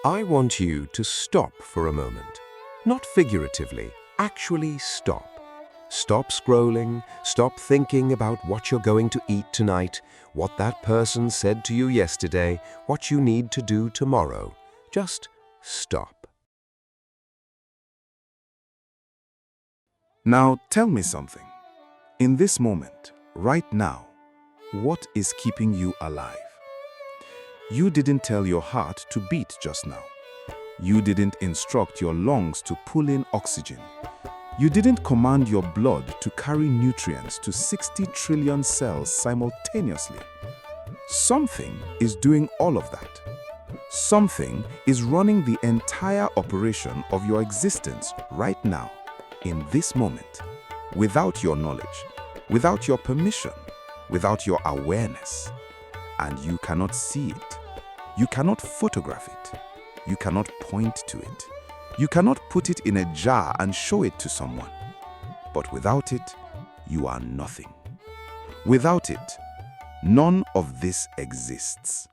I want you to stop for a moment. Not figuratively, actually stop. Stop scrolling, stop thinking about what you're going to eat tonight, what that person said to you yesterday, what you need to do tomorrow. Just stop. Now tell me something. In this moment, right now, what is keeping you alive? You didn't tell your heart to beat just now. You didn't instruct your lungs to pull in oxygen. You didn't command your blood to carry nutrients to 60 trillion cells simultaneously. Something is doing all of that. Something is running the entire operation of your existence right now, in this moment, without your knowledge, without your permission, without your awareness. And you cannot see it. You cannot photograph it. You cannot point to it. You cannot put it in a jar and show it to someone. But without it, you are nothing. Without it, none of this exists.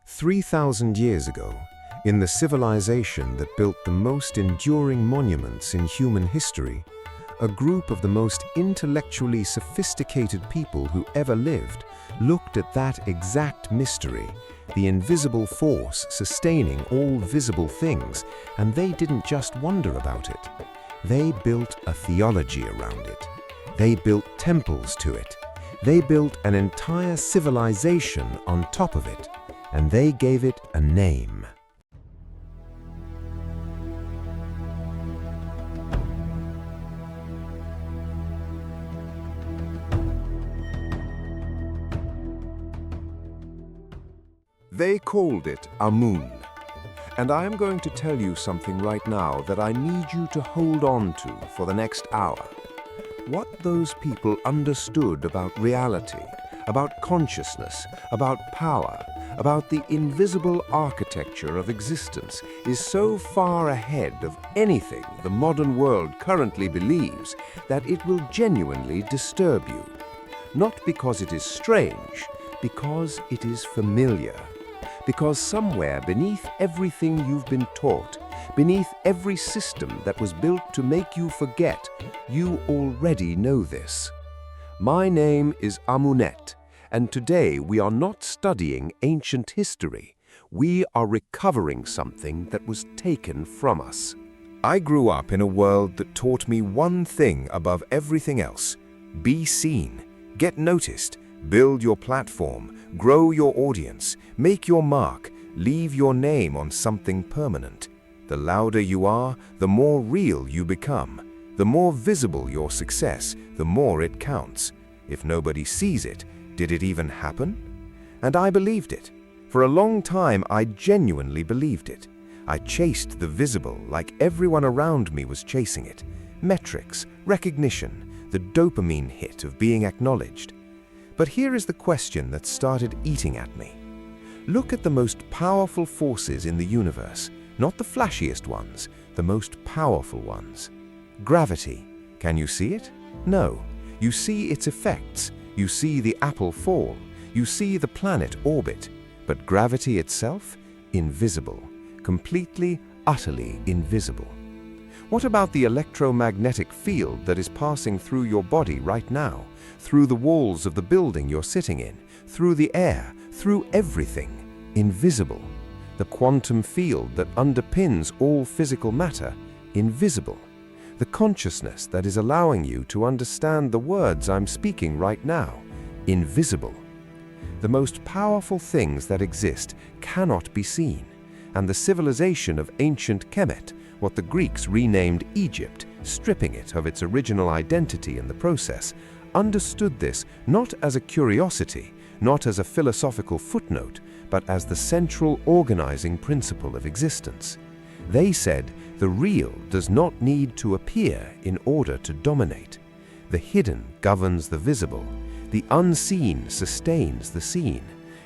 "3,000 years ago, in the civilization that built the most enduring monuments in human history, a group of the most intellectually sophisticated people who ever lived looked at that exact mystery, the invisible force sustaining all visible things, and they didn't just wonder about it. They built a theology around it. They built temples to it. They built an entire civilization on top of it, and they gave it a name. They called it Amun. And I am going to tell you something right now that I need you to hold on to for the next hour. What those people understood about reality, about consciousness, about power, about the invisible architecture of existence is so far ahead of anything the modern world currently believes that it will genuinely disturb you. Not because it is strange, because it is familiar. Because somewhere beneath everything you've been taught, beneath every system that was built to make you forget, you already know this. My name is Amun-Ra, and today we are not studying ancient history. We are recovering something that was taken from us. I grew up in a world that taught me one thing above everything else: be seen, get noticed, build your platform, grow your audience, make your mark, leave your name on something permanent. The louder you are, the more real you become. The more visible your success, the more it counts. If nobody sees it, did it even happen? And I believed it. For a long time, I genuinely believed it. I chased the visible like everyone around me was chasing it. Metrics, recognition, the dopamine hit of being acknowledged. But here is the question that started eating at me. Look at the most powerful forces in the universe, not the flashiest ones, the most powerful ones. Gravity. Can you see it? No. You see its effects. You see the apple fall. You see the planet orbit. But gravity itself? Invisible. Completely, utterly invisible. What about the electromagnetic field that is passing through your body right now? Through the walls of the building you're sitting in, through the air, through everything, invisible. The quantum field that underpins all physical matter, invisible. The consciousness that is allowing you to understand the words I'm speaking right now, invisible. The most powerful things that exist cannot be seen, and the civilization of ancient Kemet, what the Greeks renamed Egypt, stripping it of its original identity in the process, understood this not as a curiosity, not as a philosophical footnote, but as the central organizing principle of existence. They said the real does not need to appear in order to dominate. The hidden governs the visible, the unseen sustains the seen,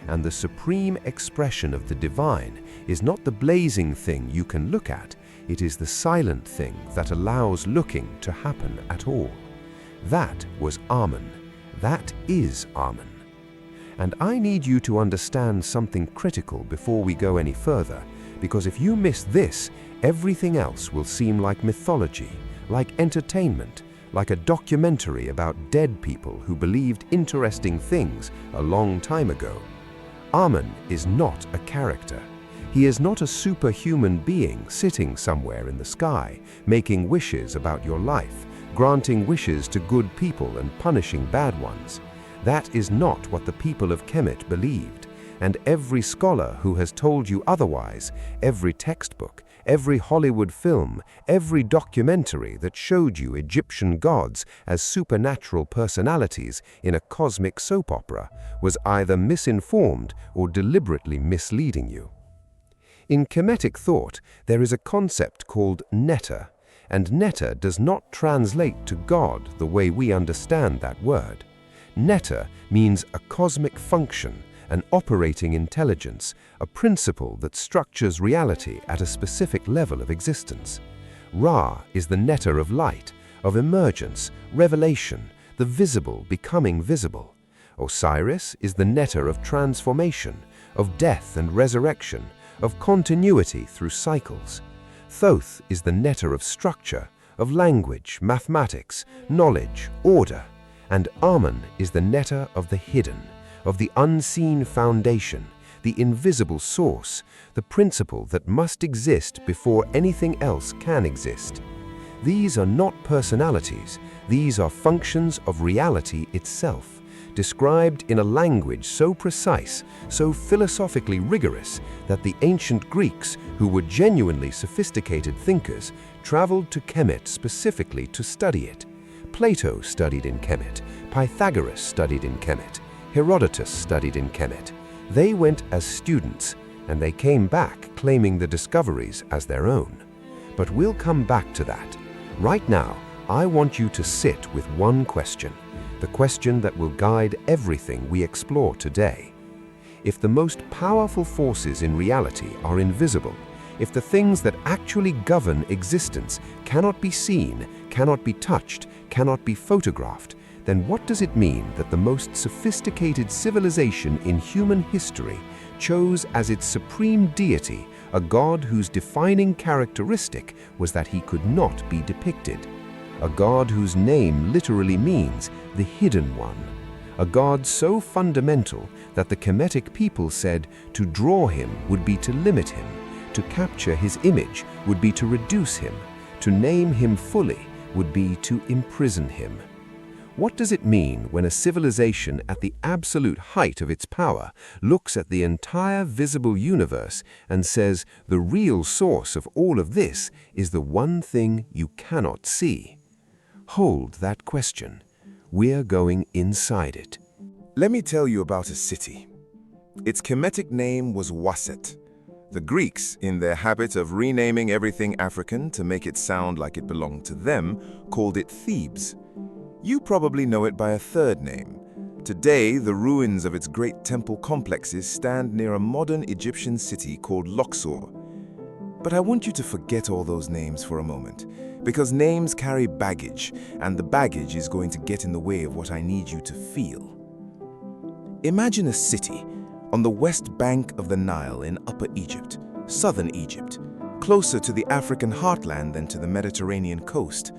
and the supreme expression of the divine is not the blazing thing you can look at, it is the silent thing that allows looking to happen at all. That was Amun. That is Amun. And I need you to understand something critical before we go any further, because if you miss this, everything else will seem like mythology, like entertainment, like a documentary about dead people who believed interesting things a long time ago. Amun is not a character. He is not a superhuman being sitting somewhere in the sky, making wishes about your life, granting wishes to good people and punishing bad ones. That is not what the people of Kemet believed, and every scholar who has told you otherwise, every textbook, every Hollywood film, every documentary that showed you Egyptian gods as supernatural personalities in a cosmic soap opera was either misinformed or deliberately misleading you. In Kemetic thought, there is a concept called netta, and netta does not translate to God the way we understand that word. Netta means a cosmic function, an operating intelligence, a principle that structures reality at a specific level of existence. Ra is the netta of light, of emergence, revelation, the visible becoming visible. Osiris is the netta of transformation, of death and resurrection, of continuity through cycles. Thoth is the netta of structure, of language, mathematics, knowledge, order. And Amun is the netta of the hidden, of the unseen foundation, the invisible source, the principle that must exist before anything else can exist. These are not personalities, these are functions of reality itself, described in a language so precise, so philosophically rigorous, that the ancient Greeks, who were genuinely sophisticated thinkers, traveled to Kemet specifically to study it. Plato studied in Kemet, Pythagoras studied in Kemet, Herodotus studied in Kemet. They went as students, and they came back claiming the discoveries as their own. But we'll come back to that. Right now, I want you to sit with one question, the question that will guide everything we explore today. If the most powerful forces in reality are invisible, if the things that actually govern existence cannot be seen, cannot be touched, cannot be photographed, then what does it mean that the most sophisticated civilization in human history chose as its supreme deity a god whose defining characteristic was that he could not be depicted? A god whose name literally means the hidden one. A god so fundamental that the Kemetic people said to draw him would be to limit him, to capture his image would be to reduce him, to name him fully would be to imprison him. What does it mean when a civilization at the absolute height of its power looks at the entire visible universe and says the real source of all of this is the one thing you cannot see? Hold that question. We're going inside it. Let me tell you about a city. Its Kemetic name was Waset. The Greeks, in their habit of renaming everything African to make it sound like it belonged to them, called it Thebes. You probably know it by a third name. Today, the ruins of its great temple complexes stand near a modern Egyptian city called Luxor. But I want you to forget all those names for a moment, because names carry baggage, and the baggage is going to get in the way of what I need you to feel. Imagine a city on the west bank of the Nile in Upper Egypt, southern Egypt, closer to the African heartland than to the Mediterranean coast.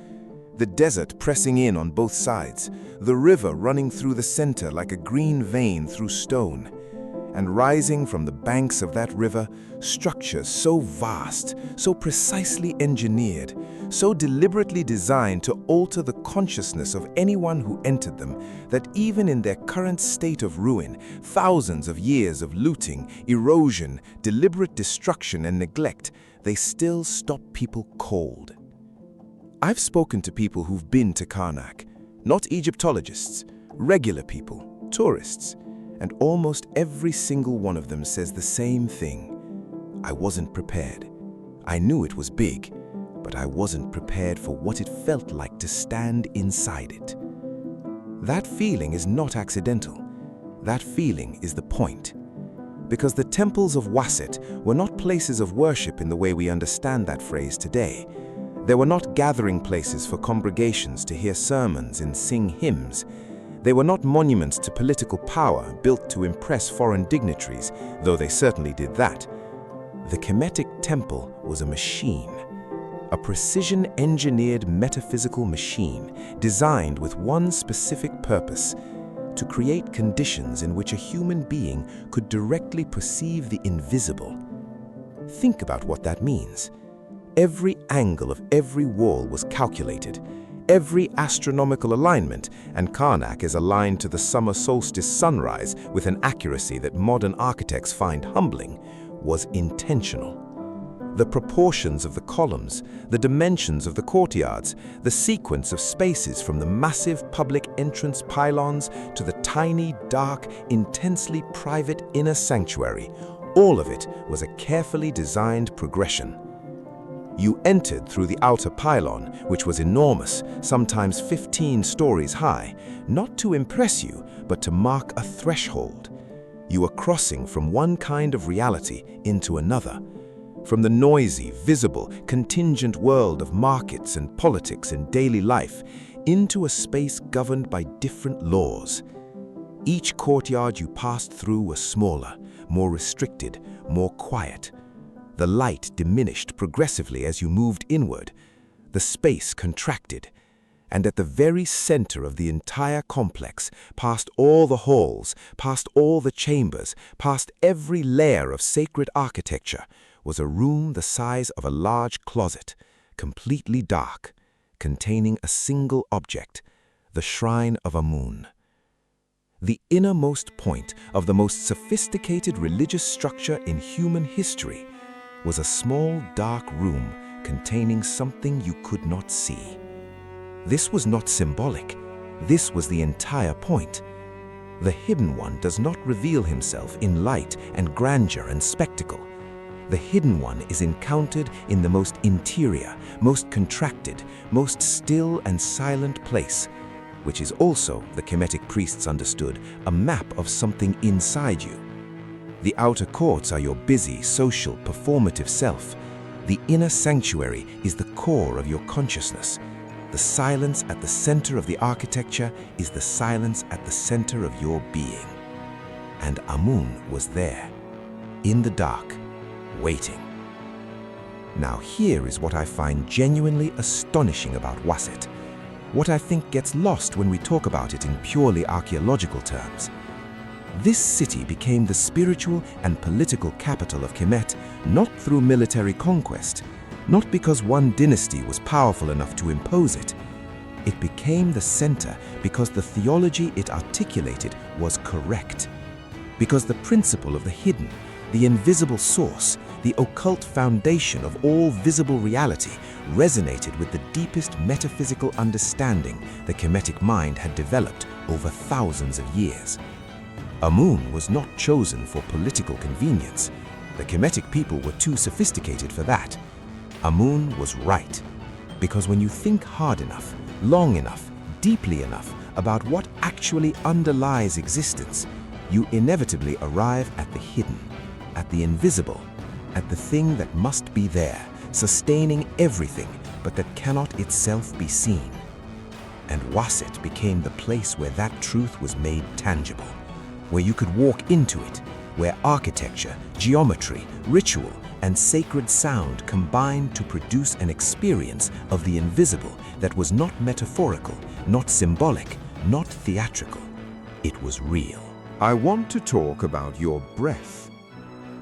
The desert pressing in on both sides, the river running through the center like a green vein through stone, and rising from the banks of that river, structures so vast, so precisely engineered, so deliberately designed to alter the consciousness of anyone who entered them, that even in their current state of ruin, thousands of years of looting, erosion, deliberate destruction and neglect, they still stop people cold. I've spoken to people who've been to Karnak, not Egyptologists, regular people, tourists, and almost every single one of them says the same thing. I wasn't prepared. I knew it was big, but I wasn't prepared for what it felt like to stand inside it. That feeling is not accidental. That feeling is the point. Because the temples of Waset were not places of worship in the way we understand that phrase today. They were not gathering places for congregations to hear sermons and sing hymns. They were not monuments to political power built to impress foreign dignitaries, though they certainly did that. The Kemetic temple was a machine, a precision-engineered metaphysical machine designed with one specific purpose: to create conditions in which a human being could directly perceive the invisible. Think about what that means. Every angle of every wall was calculated. Every astronomical alignment, and Karnak is aligned to the summer solstice sunrise with an accuracy that modern architects find humbling, was intentional. The proportions of the columns, the dimensions of the courtyards, the sequence of spaces from the massive public entrance pylons to the tiny, dark, intensely private inner sanctuary, all of it was a carefully designed progression. You entered through the outer pylon, which was enormous, sometimes 15 stories high, not to impress you, but to mark a threshold. You were crossing from one kind of reality into another, from the noisy, visible, contingent world of markets and politics and daily life, into a space governed by different laws. Each courtyard you passed through was smaller, more restricted, more quiet. The light diminished progressively as you moved inward. The space contracted, and at the very center of the entire complex, past all the halls, past all the chambers, past every layer of sacred architecture, was a room the size of a large closet, completely dark, containing a single object, the shrine of Amun. The innermost point of the most sophisticated religious structure in human history was a small, dark room containing something you could not see. This was not symbolic. This was the entire point. The Hidden One does not reveal himself in light and grandeur and spectacle. The Hidden One is encountered in the most interior, most contracted, most still and silent place, which is also, the Kemetic priests understood, a map of something inside you. The outer courts are your busy, social, performative self. The inner sanctuary is the core of your consciousness. The silence at the center of the architecture is the silence at the center of your being. And Amun was there, in the dark, waiting. Now here is what I find genuinely astonishing about Waset, what I think gets lost when we talk about it in purely archaeological terms. This city became the spiritual and political capital of Kemet not through military conquest, not because one dynasty was powerful enough to impose it. It became the center because the theology it articulated was correct, because the principle of the hidden, the invisible source, the occult foundation of all visible reality resonated with the deepest metaphysical understanding the Kemetic mind had developed over thousands of years. Amun was not chosen for political convenience. The Kemetic people were too sophisticated for that. Amun was right, because when you think hard enough, long enough, deeply enough about what actually underlies existence, you inevitably arrive at the hidden, at the invisible, at the thing that must be there, sustaining everything, but that cannot itself be seen. And Waset became the place where that truth was made tangible, where you could walk into it, where architecture, geometry, ritual, and sacred sound combined to produce an experience of the invisible that was not metaphorical, not symbolic, not theatrical. It was real. I want to talk about your breath.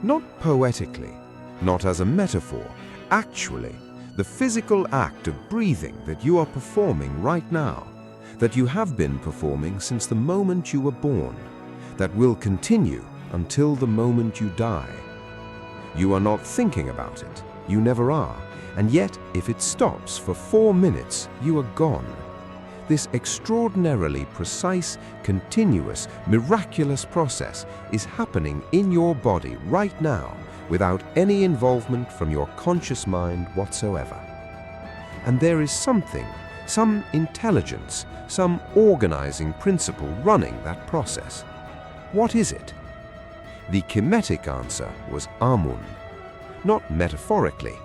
Not poetically, not as a metaphor, actually, the physical act of breathing that you are performing right now, that you have been performing since the moment you were born, that will continue until the moment you die. You are not thinking about it, you never are, and yet if it stops for 4 minutes, you are gone. This extraordinarily precise, continuous, miraculous process is happening in your body right now without any involvement from your conscious mind whatsoever. And there is something, some intelligence, some organizing principle running that process. What is it? The Kemetic answer was Amun. Not metaphorically.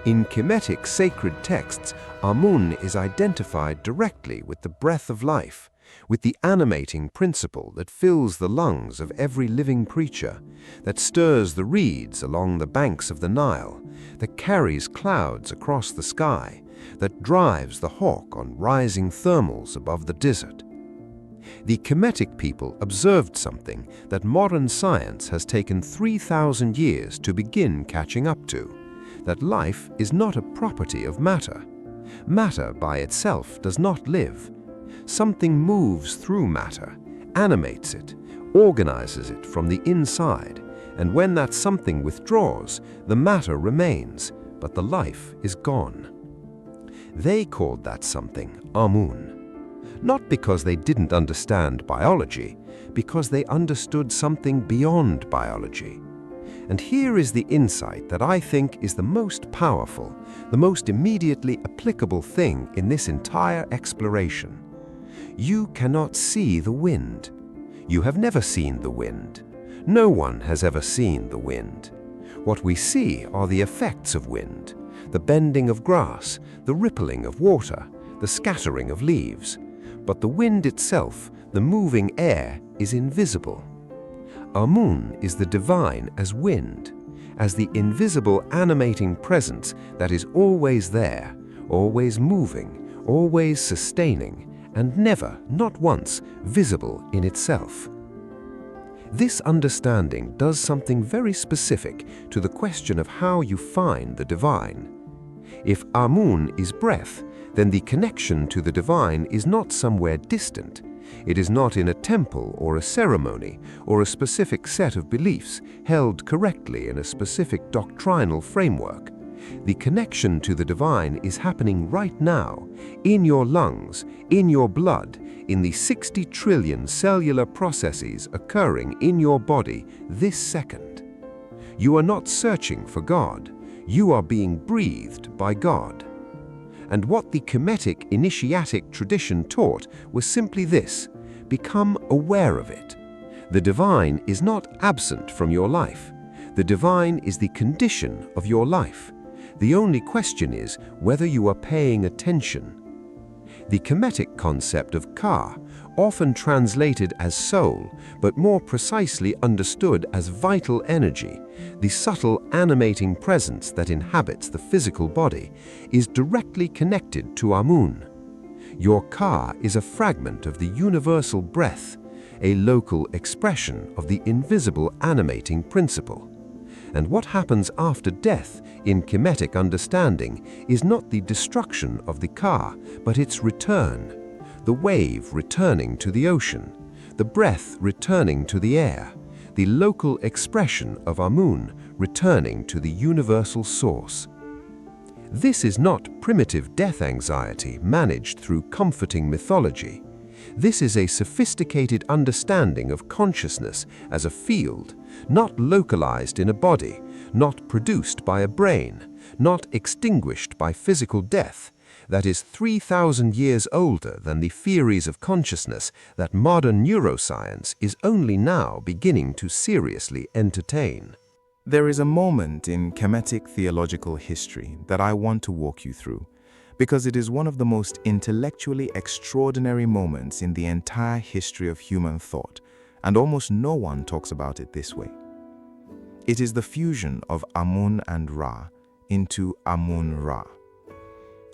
In Kemetic sacred texts, Amun is identified directly with the breath of life, with the animating principle that fills the lungs of every living creature, that stirs the reeds along the banks of the Nile, that carries clouds across the sky, that drives the hawk on rising thermals above the desert. The Kemetic people observed something that modern science has taken 3,000 years to begin catching up to, that life is not a property of matter. Matter by itself does not live. Something moves through matter, animates it, organizes it from the inside, and when that something withdraws, the matter remains, but the life is gone. They called that something Amun. Not because they didn't understand biology, because they understood something beyond biology. And here is the insight that I think is the most powerful, the most immediately applicable thing in this entire exploration. You cannot see the wind. You have never seen the wind. No one has ever seen the wind. What we see are the effects of wind, the bending of grass, the rippling of water, the scattering of leaves. But the wind itself, the moving air, is invisible. Amun is the divine as wind, as the invisible animating presence that is always there, always moving, always sustaining, and never, not once, visible in itself. This understanding does something very specific to the question of how you find the divine. If Amun is breath, then the connection to the divine is not somewhere distant. It is not in a temple or a ceremony or a specific set of beliefs held correctly in a specific doctrinal framework. The connection to the divine is happening right now, in your lungs, in your blood, in the 60 trillion cellular processes occurring in your body this second. You are not searching for God. You are being breathed by God. And what the Kemetic initiatic tradition taught was simply this: become aware of it. The divine is not absent from your life. The divine is the condition of your life. The only question is whether you are paying attention. The Kemetic concept of Ka, often translated as soul, but more precisely understood as vital energy, the subtle animating presence that inhabits the physical body, is directly connected to Amun. Your Ka is a fragment of the universal breath, a local expression of the invisible animating principle. And what happens after death in Kemetic understanding is not the destruction of the Ka, but its return. The wave returning to the ocean, the breath returning to the air, the local expression of Amun returning to the universal source. This is not primitive death anxiety managed through comforting mythology. This is a sophisticated understanding of consciousness as a field, not localized in a body, not produced by a brain, not extinguished by physical death, that is 3,000 years older than the theories of consciousness that modern neuroscience is only now beginning to seriously entertain. There is a moment in Kemetic theological history that I want to walk you through, because it is one of the most intellectually extraordinary moments in the entire history of human thought, and almost no one talks about it this way. It is the fusion of Amun and Ra into Amun-Ra.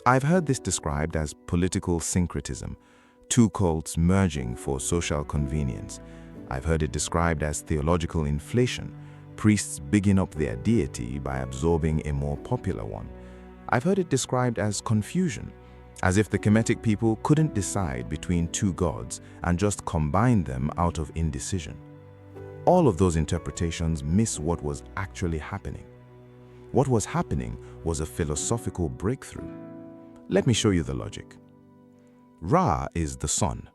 I've heard this described as political syncretism, two cults merging for social convenience. I've heard it described as theological inflation, priests bigging up their deity by absorbing a more popular one. I've heard it described as confusion, as if the Kemetic people couldn't decide between two gods and just combine them out of indecision. All of those interpretations miss what was actually happening. What was happening was a philosophical breakthrough. Let me show you the logic. Ra is the sun,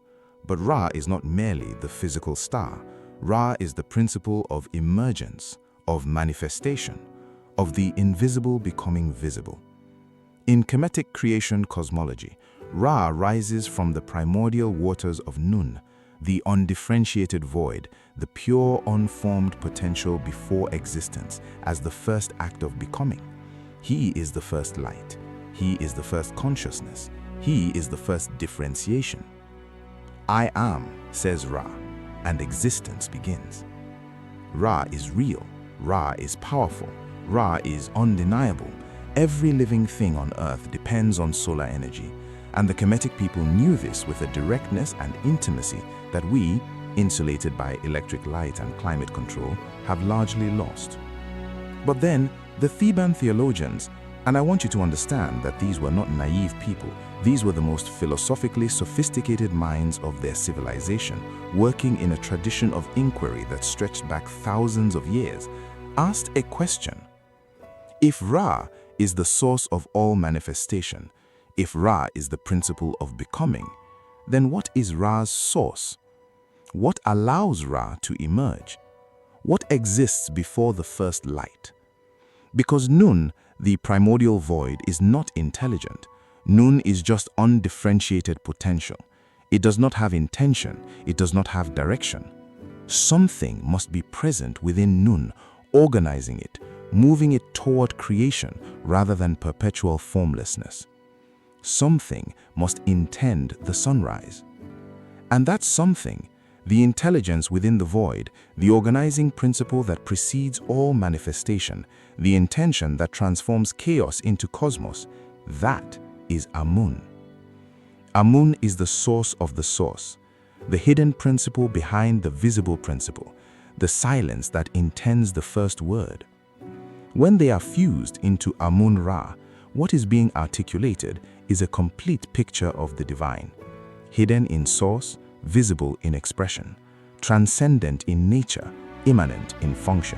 but Ra is not merely the physical star. Ra is the principle of emergence, of manifestation, of the invisible becoming visible. In Kemetic creation cosmology, Ra rises from the primordial waters of Nun, the undifferentiated void, the pure unformed potential before existence, as the first act of becoming. He is the first light. He is the first consciousness. He is the first differentiation. "I am," says Ra, and existence begins. Ra is real, Ra is powerful, Ra is undeniable. Every living thing on Earth depends on solar energy, and the Kemetic people knew this with a directness and intimacy that we, insulated by electric light and climate control, have largely lost. But then, the Theban theologians, and I want you to understand that these were not naive people, these were the most philosophically sophisticated minds of their civilization, working in a tradition of inquiry that stretched back thousands of years, asked a question. If Ra is the source of all manifestation, if Ra is the principle of becoming, then what is Ra's source? What allows Ra to emerge? What exists before the first light? Because Nun, the primordial void, is not intelligent. Nun is just undifferentiated potential. It does not have intention. It does not have direction. Something must be present within Nun, organizing it, moving it toward creation rather than perpetual formlessness. Something must intend the sunrise. And that something, the intelligence within the void, the organizing principle that precedes all manifestation, the intention that transforms chaos into cosmos, that is Amun. Amun is the source of the source, the hidden principle behind the visible principle, the silence that intends the first word. When they are fused into Amun-Ra, what is being articulated is a complete picture of the divine, hidden in source, visible in expression, transcendent in nature, immanent in function.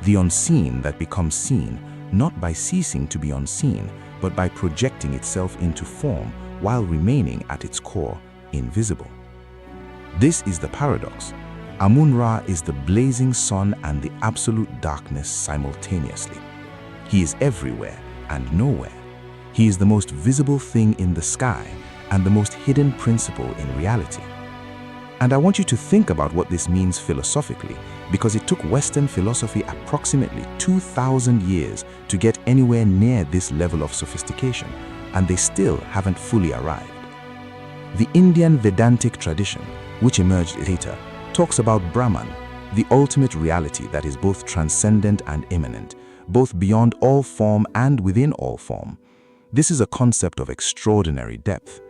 The unseen that becomes seen, not by ceasing to be unseen, but by projecting itself into form while remaining at its core invisible. This is the paradox. Amun-Ra is the blazing sun and the absolute darkness simultaneously. He is everywhere and nowhere. He is the most visible thing in the sky and the most hidden principle in reality. And I want you to think about what this means philosophically, because it took Western philosophy approximately 2,000 years to get anywhere near this level of sophistication, and they still haven't fully arrived. The Indian Vedantic tradition, which emerged later, talks about Brahman, the ultimate reality that is both transcendent and immanent, both beyond all form and within all form. This is a concept of extraordinary depth.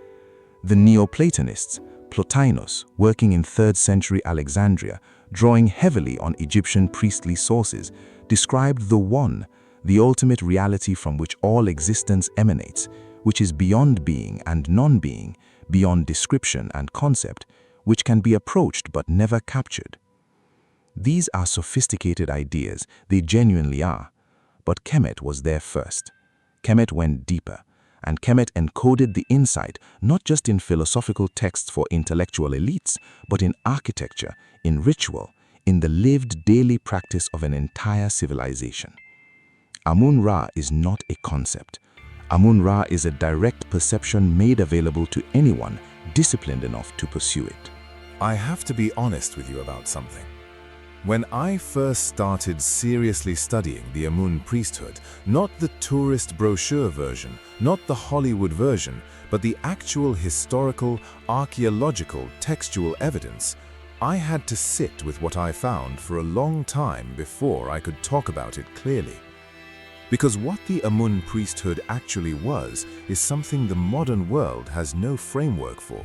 The Neoplatonists, Plotinus, working in 3rd century Alexandria, drawing heavily on Egyptian priestly sources, described the One, the ultimate reality from which all existence emanates, which is beyond being and non-being, beyond description and concept, which can be approached but never captured. These are sophisticated ideas, they genuinely are. But Kemet was there first. Kemet went deeper, and Kemet encoded the insight not just in philosophical texts for intellectual elites, but in architecture, in ritual, in the lived daily practice of an entire civilization. Amun-Ra is not a concept. Amun-Ra is a direct perception made available to anyone disciplined enough to pursue it. I have to be honest with you about something. When I first started seriously studying the Amun priesthood, not the tourist brochure version, not the Hollywood version, but the actual historical, archaeological, textual evidence, I had to sit with what I found for a long time before I could talk about it clearly. Because what the Amun priesthood actually was is something the modern world has no framework for.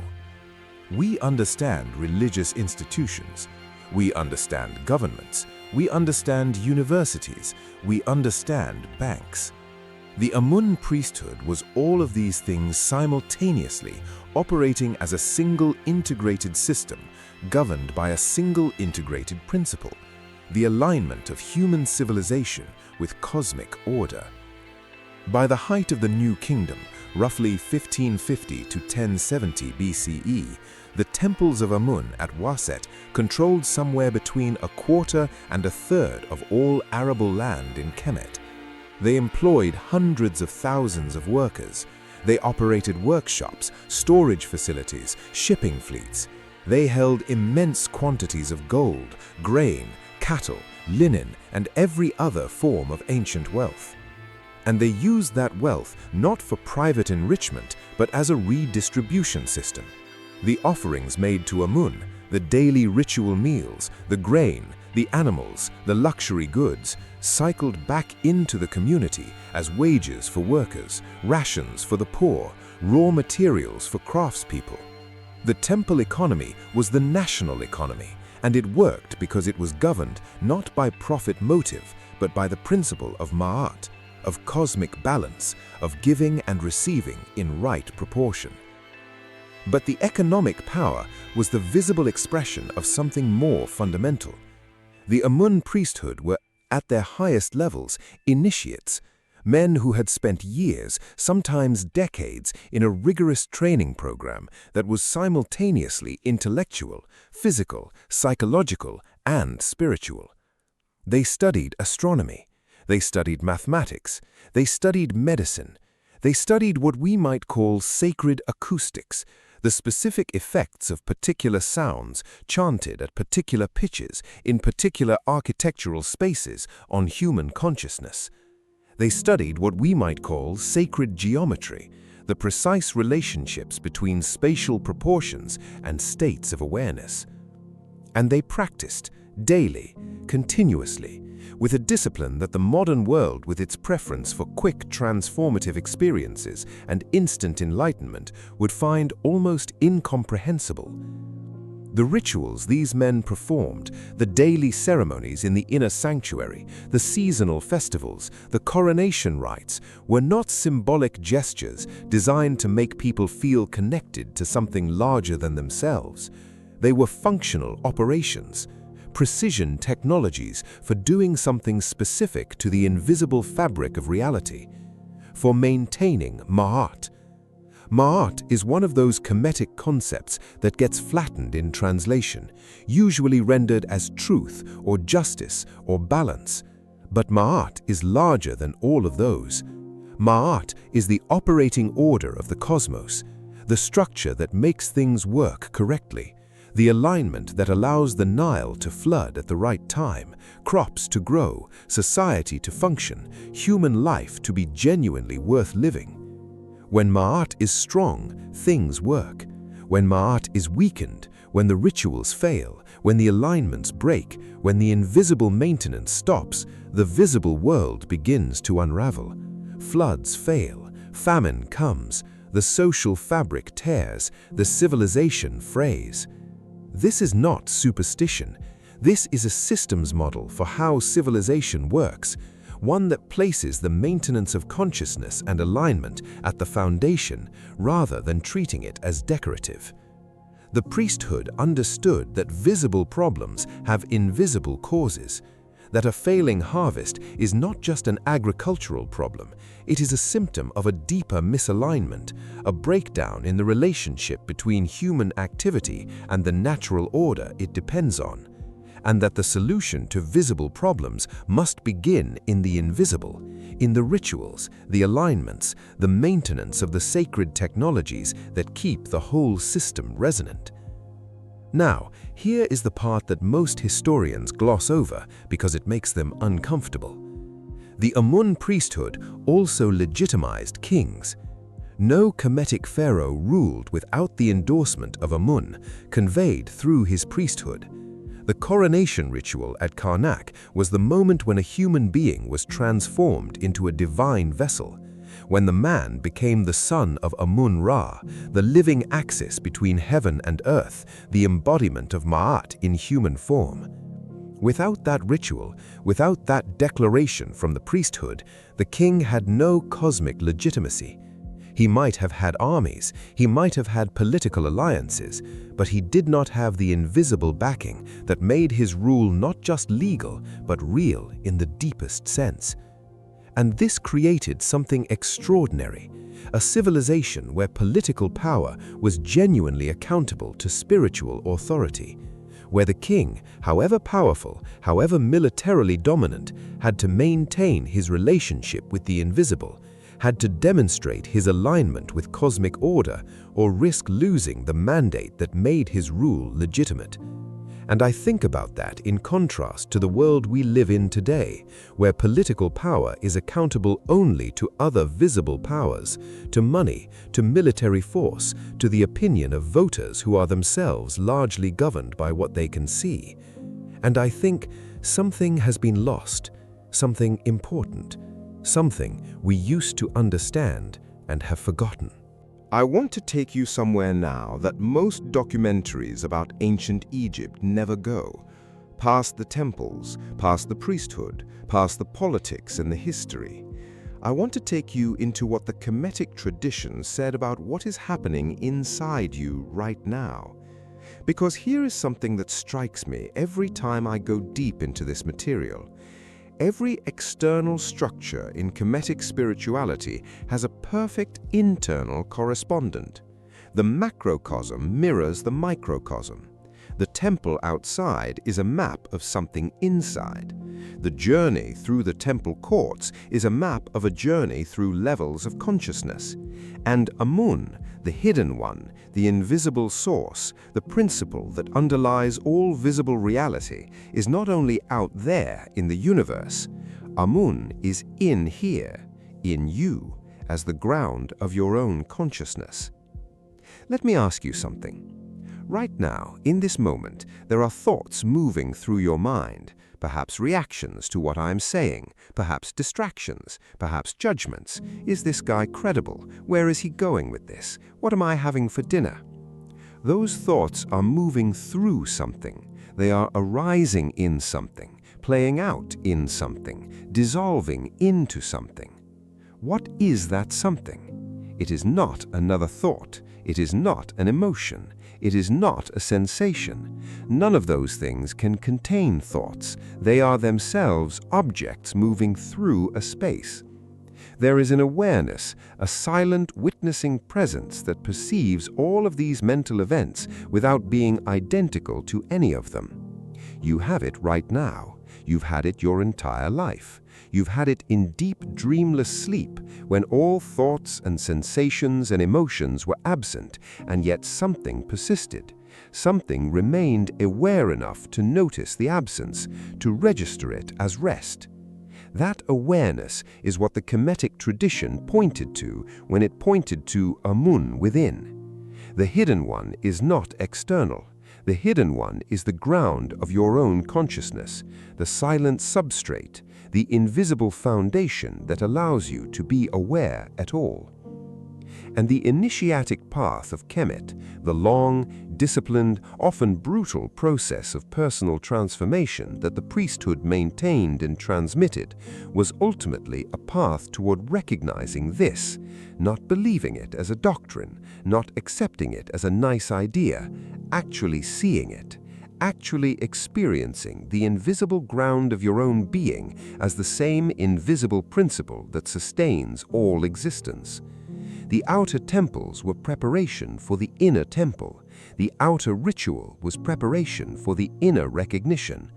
We understand religious institutions. We understand governments. We understand universities. We understand banks. The Amun priesthood was all of these things simultaneously, operating as a single integrated system, governed by a single integrated principle, the alignment of human civilization with cosmic order. By the height of the New Kingdom, roughly 1550 to 1070 BCE, the temples of Amun at Waset controlled somewhere between a quarter and a third of all arable land in Kemet. They employed hundreds of thousands of workers. They operated workshops, storage facilities, shipping fleets. They held immense quantities of gold, grain, cattle, linen, and every other form of ancient wealth. And they used that wealth not for private enrichment, but as a redistribution system. The offerings made to Amun, the daily ritual meals, the grain, the animals, the luxury goods, cycled back into the community as wages for workers, rations for the poor, raw materials for craftspeople. The temple economy was the national economy, and it worked because it was governed not by profit motive, but by the principle of ma'at, of cosmic balance, of giving and receiving in right proportion. But the economic power was the visible expression of something more fundamental. The Amun priesthood were, at their highest levels, initiates, men who had spent years, sometimes decades, in a rigorous training program that was simultaneously intellectual, physical, psychological, and spiritual. They studied astronomy, they studied mathematics, they studied medicine, they studied what we might call sacred acoustics, the specific effects of particular sounds chanted at particular pitches in particular architectural spaces on human consciousness. They studied what we might call sacred geometry, the precise relationships between spatial proportions and states of awareness. And they practiced, daily, continuously, with a discipline that the modern world, with its preference for quick transformative experiences and instant enlightenment, would find almost incomprehensible. The rituals these men performed, the daily ceremonies in the inner sanctuary, the seasonal festivals, the coronation rites, were not symbolic gestures designed to make people feel connected to something larger than themselves. They were functional operations, precision technologies for doing something specific to the invisible fabric of reality, for maintaining ma'at. Ma'at is one of those Kemetic concepts that gets flattened in translation, usually rendered as truth or justice or balance. But Ma'at is larger than all of those. Ma'at is the operating order of the cosmos, the structure that makes things work correctly, the alignment that allows the Nile to flood at the right time, crops to grow, society to function, human life to be genuinely worth living. When Ma'at is strong, things work. When Ma'at is weakened, when the rituals fail, when the alignments break, when the invisible maintenance stops, the visible world begins to unravel. Floods fail, famine comes, the social fabric tears, the civilization frays. This is not superstition. This is a systems model for how civilization works, one that places the maintenance of consciousness and alignment at the foundation rather than treating it as decorative. The priesthood understood that visible problems have invisible causes, that a failing harvest is not just an agricultural problem, it is a symptom of a deeper misalignment, a breakdown in the relationship between human activity and the natural order it depends on, and that the solution to visible problems must begin in the invisible, in the rituals, the alignments, the maintenance of the sacred technologies that keep the whole system resonant. Now, here is the part that most historians gloss over because it makes them uncomfortable. The Amun priesthood also legitimized kings. No Kemetic pharaoh ruled without the endorsement of Amun, conveyed through his priesthood. The coronation ritual at Karnak was the moment when a human being was transformed into a divine vessel, when the man became the son of Amun-Ra, the living axis between heaven and earth, the embodiment of Ma'at in human form. Without that ritual, without that declaration from the priesthood, the king had no cosmic legitimacy. He might have had armies, he might have had political alliances, but he did not have the invisible backing that made his rule not just legal, but real in the deepest sense. And this created something extraordinary, a civilization where political power was genuinely accountable to spiritual authority, where the king, however powerful, however militarily dominant, had to maintain his relationship with the invisible, had to demonstrate his alignment with cosmic order or risk losing the mandate that made his rule legitimate. And I think about that in contrast to the world we live in today, where political power is accountable only to other visible powers, to money, to military force, to the opinion of voters who are themselves largely governed by what they can see. And I think something has been lost, something important, something we used to understand and have forgotten. I want to take you somewhere now that most documentaries about ancient Egypt never go. Past the temples, past the priesthood, past the politics and the history. I want to take you into what the Kemetic tradition said about what is happening inside you right now. Because here is something that strikes me every time I go deep into this material. Every external structure in Kemetic spirituality has a perfect internal correspondent. The macrocosm mirrors the microcosm. The temple outside is a map of something inside. The journey through the temple courts is a map of a journey through levels of consciousness. And Amun, the hidden one, the invisible source, the principle that underlies all visible reality, is not only out there in the universe. Amun is in here, in you, as the ground of your own consciousness. Let me ask you something. Right now, in this moment, there are thoughts moving through your mind, perhaps reactions to what I'm saying, perhaps distractions, perhaps judgments. Is this guy credible? Where is he going with this? What am I having for dinner? Those thoughts are moving through something. They are arising in something, playing out in something, dissolving into something. What is that something? It is not another thought. It is not an emotion. It is not a sensation. None of those things can contain thoughts. They are themselves objects moving through a space. There is an awareness, a silent witnessing presence that perceives all of these mental events without being identical to any of them. You have it right now. You've had it your entire life. You've had it in deep dreamless sleep when all thoughts and sensations and emotions were absent, and yet something persisted. Something remained aware enough to notice the absence, to register it as rest. That awareness is what the Kemetic tradition pointed to when it pointed to Amun within. The hidden one is not external. The hidden one is the ground of your own consciousness, the silent substrate, the invisible foundation that allows you to be aware at all. And the initiatic path of Kemet, the long, disciplined, often brutal process of personal transformation that the priesthood maintained and transmitted, was ultimately a path toward recognizing this, not believing it as a doctrine, not accepting it as a nice idea, actually seeing it, actually experiencing the invisible ground of your own being as the same invisible principle that sustains all existence. The outer temples were preparation for the inner temple. The outer ritual was preparation for the inner recognition.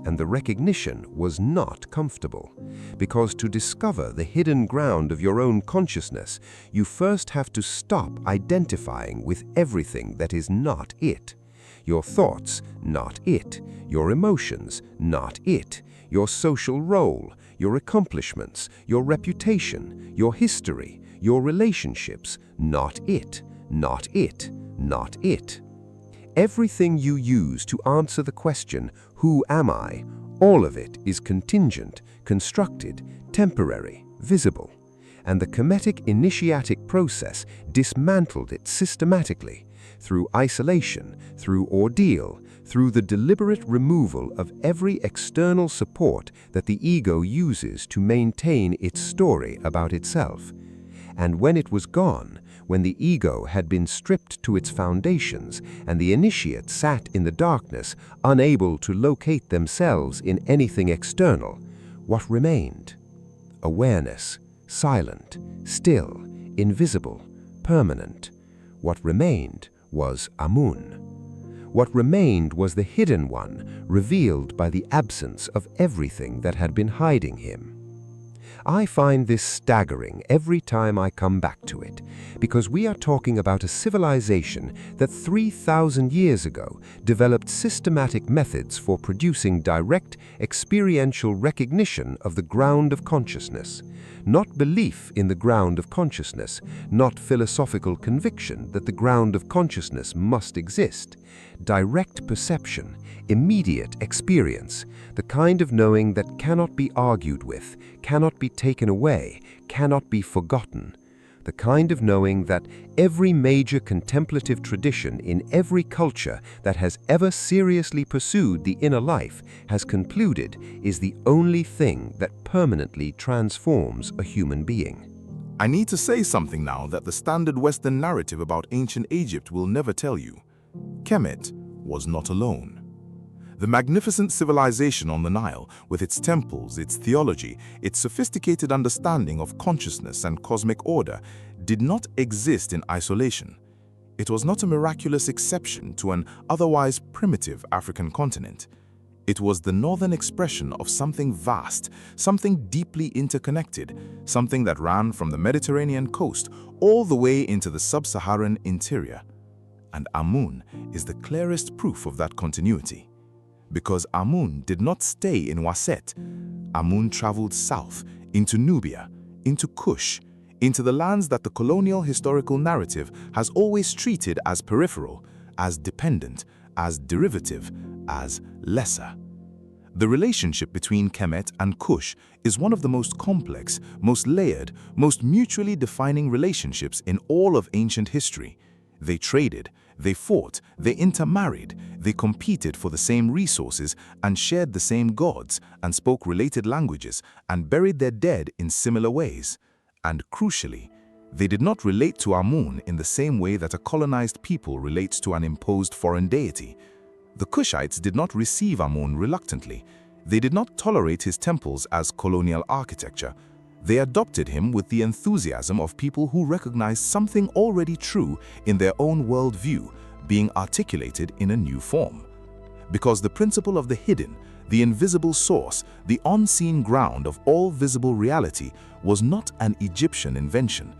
And the recognition was not comfortable, because to discover the hidden ground of your own consciousness, you first have to stop identifying with everything that is not it. Your thoughts, not it. Your emotions, not it. Your social role, your accomplishments, your reputation, your history, your relationships, not it, not it, not it. Everything you use to answer the question, who am I? All of it is contingent, constructed, temporary, visible. And the Kemetic initiatic process dismantled it systematically, through isolation, through ordeal, through the deliberate removal of every external support that the ego uses to maintain its story about itself. And when it was gone, when the ego had been stripped to its foundations and the initiate sat in the darkness, unable to locate themselves in anything external, what remained? Awareness, silent, still, invisible, permanent. What remained was Amun. What remained was the hidden one, revealed by the absence of everything that had been hiding him. I find this staggering every time I come back to it, because we are talking about a civilization that 3,000 years ago developed systematic methods for producing direct, experiential recognition of the ground of consciousness. Not belief in the ground of consciousness, not philosophical conviction that the ground of consciousness must exist. Direct perception, immediate experience, the kind of knowing that cannot be argued with, cannot be taken away, cannot be forgotten. The kind of knowing that every major contemplative tradition in every culture that has ever seriously pursued the inner life has concluded is the only thing that permanently transforms a human being. I need to say something now that the standard Western narrative about ancient Egypt will never tell you. Kemet was not alone. The magnificent civilization on the Nile, with its temples, its theology, its sophisticated understanding of consciousness and cosmic order, did not exist in isolation. It was not a miraculous exception to an otherwise primitive African continent. It was the northern expression of something vast, something deeply interconnected, something that ran from the Mediterranean coast all the way into the sub-Saharan interior. And Amun is the clearest proof of that continuity. Because Amun did not stay in Waset, Amun traveled south into Nubia, into Kush, into the lands that the colonial historical narrative has always treated as peripheral, as dependent, as derivative, as lesser. The relationship between Kemet and Kush is one of the most complex, most layered, most mutually defining relationships in all of ancient history. They traded, they fought, they intermarried, they competed for the same resources and shared the same gods and spoke related languages and buried their dead in similar ways. And crucially, they did not relate to Amun in the same way that a colonized people relates to an imposed foreign deity. The Kushites did not receive Amun reluctantly. They did not tolerate his temples as colonial architecture. They adopted him with the enthusiasm of people who recognize something already true in their own worldview being articulated in a new form. Because the principle of the hidden, the invisible source, the unseen ground of all visible reality was not an Egyptian invention.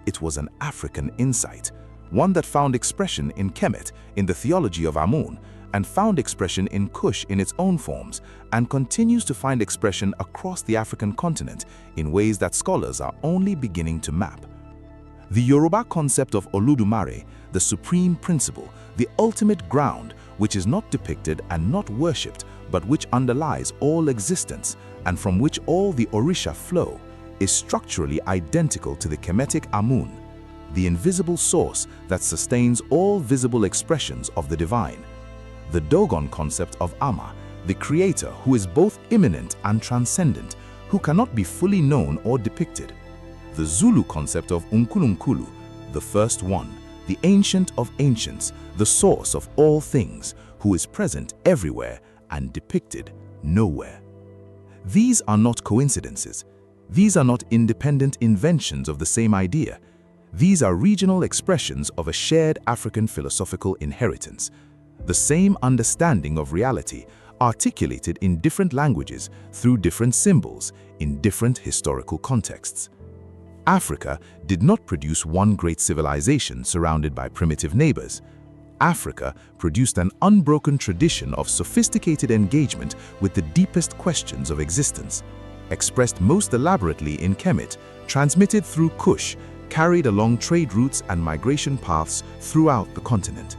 It was an African insight, one that found expression in Kemet, in the theology of Amun, and found expression in Kush in its own forms, and continues to find expression across the African continent in ways that scholars are only beginning to map. The Yoruba concept of Oludumare, the supreme principle, the ultimate ground, which is not depicted and not worshipped, but which underlies all existence, and from which all the Orisha flow, is structurally identical to the Kemetic Amun, the invisible source that sustains all visible expressions of the divine. The Dogon concept of Ama, the creator who is both immanent and transcendent, who cannot be fully known or depicted. The Zulu concept of Unkulunkulu, the first one, the ancient of ancients, the source of all things, who is present everywhere and depicted nowhere. These are not coincidences. These are not independent inventions of the same idea. These are regional expressions of a shared African philosophical inheritance. The same understanding of reality, articulated in different languages through different symbols in different historical contexts. Africa did not produce one great civilization surrounded by primitive neighbors. Africa produced an unbroken tradition of sophisticated engagement with the deepest questions of existence, expressed most elaborately in Kemet, transmitted through Kush, carried along trade routes and migration paths throughout the continent.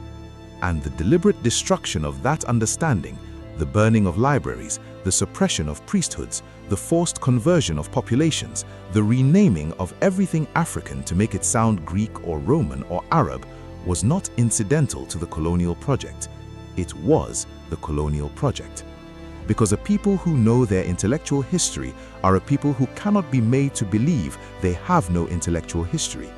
And the deliberate destruction of that understanding, the burning of libraries, the suppression of priesthoods, the forced conversion of populations, the renaming of everything African to make it sound Greek or Roman or Arab, was not incidental to the colonial project. It was the colonial project. Because a people who know their intellectual history are a people who cannot be made to believe they have no intellectual history.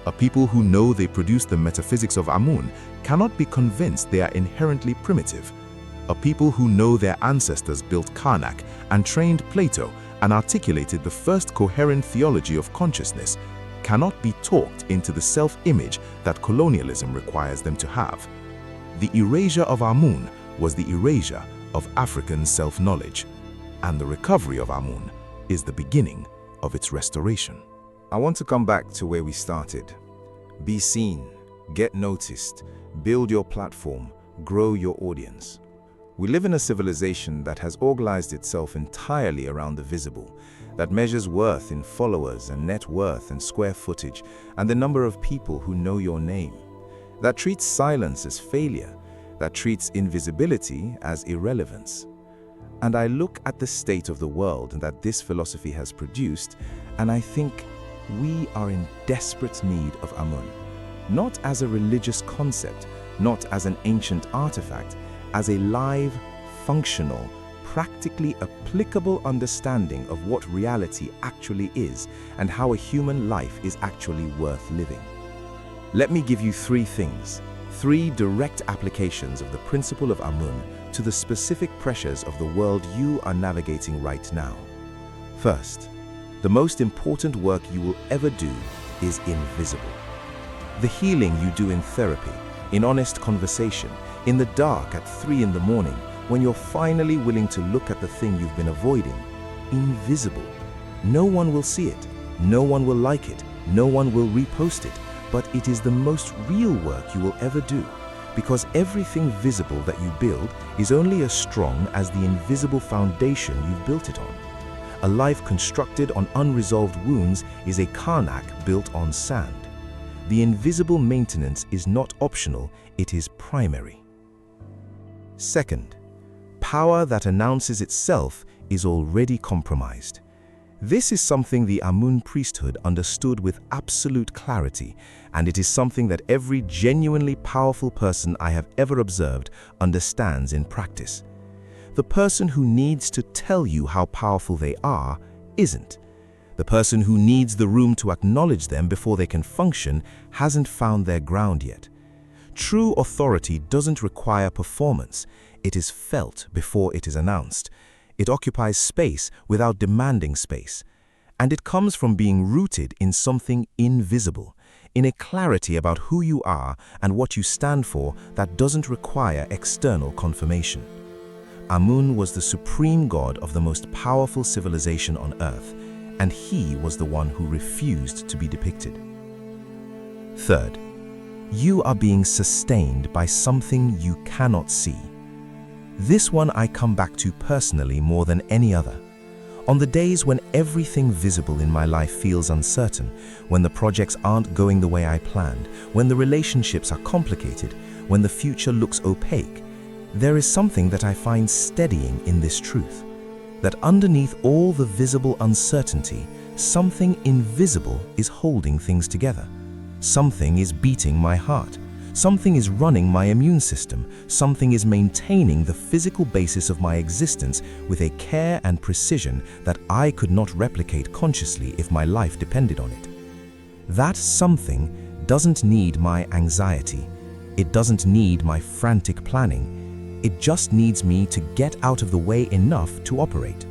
A people who know they produce the metaphysics of Amun cannot be convinced they are inherently primitive. A people who know their ancestors built Karnak and trained Plato and articulated the first coherent theology of consciousness cannot be talked into the self-image that colonialism requires them to have. The erasure of Amun was the erasure of African self-knowledge, and the recovery of Amun is the beginning of its restoration. I want to come back to where we started. Be seen, get noticed, build your platform, grow your audience. We live in a civilization that has organized itself entirely around the visible, that measures worth in followers and net worth and square footage and the number of people who know your name, that treats silence as failure, that treats invisibility as irrelevance. And I look at the state of the world that this philosophy has produced, and I think we are in desperate need of Amun, not as a religious concept, not as an ancient artifact, as a live, functional, practically applicable understanding of what reality actually is and how a human life is actually worth living. Let me give you three things, three direct applications of the principle of Amun to the specific pressures of the world you are navigating right now. First, the most important work you will ever do is invisible. The healing you do in therapy, in honest conversation, in the dark at 3 in the morning, when you're finally willing to look at the thing you've been avoiding, invisible. No one will see it, no one will like it, no one will repost it, but it is the most real work you will ever do, because everything visible that you build is only as strong as the invisible foundation you've built it on. A life constructed on unresolved wounds is a Karnak built on sand. The invisible maintenance is not optional, it is primary. Second, power that announces itself is already compromised. This is something the Amun priesthood understood with absolute clarity, and it is something that every genuinely powerful person I have ever observed understands in practice. The person who needs to tell you how powerful they are isn't. The person who needs the room to acknowledge them before they can function hasn't found their ground yet. True authority doesn't require performance. It is felt before it is announced. It occupies space without demanding space. And it comes from being rooted in something invisible, in a clarity about who you are and what you stand for that doesn't require external confirmation. Amun was the supreme god of the most powerful civilization on earth, and he was the one who refused to be depicted. Third, you are being sustained by something you cannot see. This one I come back to personally more than any other. On the days when everything visible in my life feels uncertain, when the projects aren't going the way I planned, when the relationships are complicated, when the future looks opaque, there is something that I find steadying in this truth, that underneath all the visible uncertainty, something invisible is holding things together. Something is beating my heart. Something is running my immune system. Something is maintaining the physical basis of my existence with a care and precision that I could not replicate consciously if my life depended on it. That something doesn't need my anxiety. It doesn't need my frantic planning. It just needs me to get out of the way enough to operate.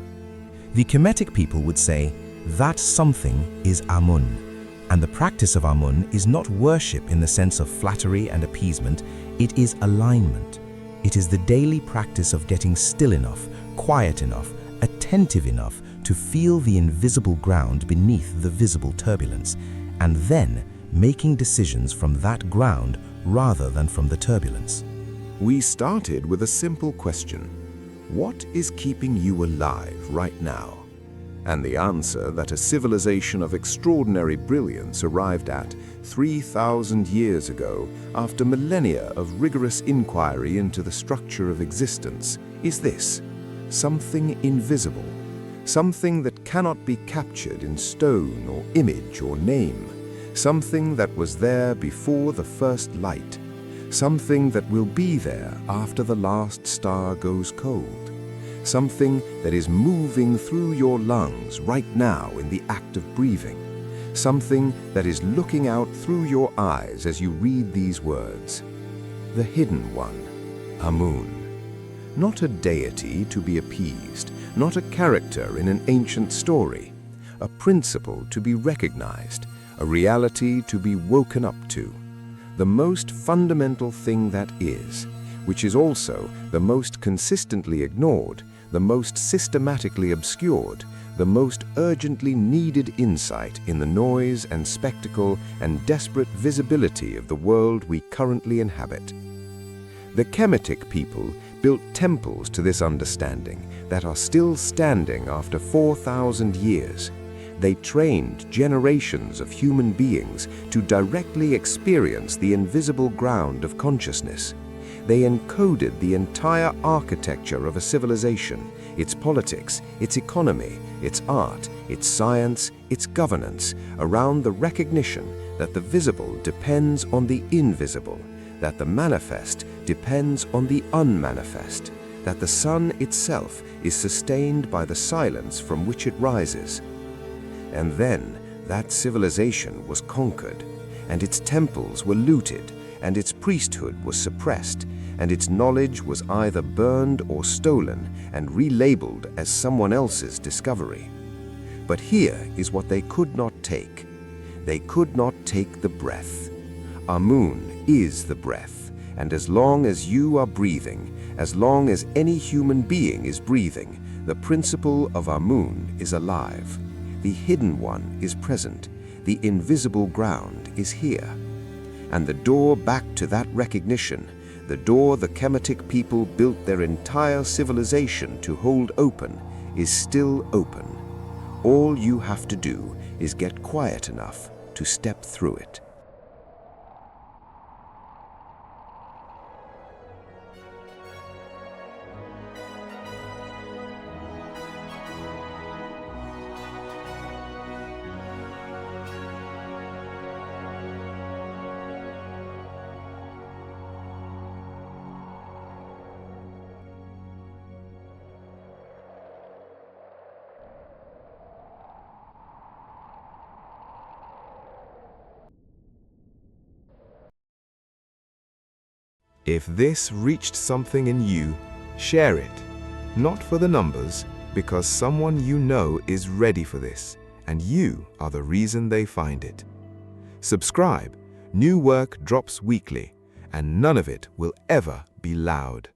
The Kemetic people would say, that something is Amun. And the practice of Amun is not worship in the sense of flattery and appeasement, it is alignment. It is the daily practice of getting still enough, quiet enough, attentive enough to feel the invisible ground beneath the visible turbulence, and then making decisions from that ground rather than from the turbulence. We started with a simple question. What is keeping you alive right now? And the answer that a civilization of extraordinary brilliance arrived at 3,000 years ago after millennia of rigorous inquiry into the structure of existence is this: something invisible, something that cannot be captured in stone or image or name, something that was there before the first light, something that will be there after the last star goes cold, something that is moving through your lungs right now in the act of breathing, something that is looking out through your eyes as you read these words. The hidden one, Amun. Not a deity to be appeased, not a character in an ancient story, a principle to be recognized, a reality to be woken up to. The most fundamental thing that is, which is also the most consistently ignored, the most systematically obscured, the most urgently needed insight in the noise and spectacle and desperate visibility of the world we currently inhabit. The Kemetic people built temples to this understanding that are still standing after 4,000 years. They trained generations of human beings to directly experience the invisible ground of consciousness. They encoded the entire architecture of a civilization, its politics, its economy, its art, its science, its governance, around the recognition that the visible depends on the invisible, that the manifest depends on the unmanifest, that the sun itself is sustained by the silence from which it rises. And then that civilization was conquered, and its temples were looted, and its priesthood was suppressed, and its knowledge was either burned or stolen and relabeled as someone else's discovery. But here is what they could not take. They could not take the breath. Amun is the breath, and as long as you are breathing, as long as any human being is breathing, the principle of Amun is alive. The hidden one is present. The invisible ground is here. And the door back to that recognition, the door the Kemetic people built their entire civilization to hold open, is still open. All you have to do is get quiet enough to step through it. If this reached something in you, share it. Not for the numbers, because someone you know is ready for this, and you are the reason they find it. Subscribe. New work drops weekly, and none of it will ever be loud.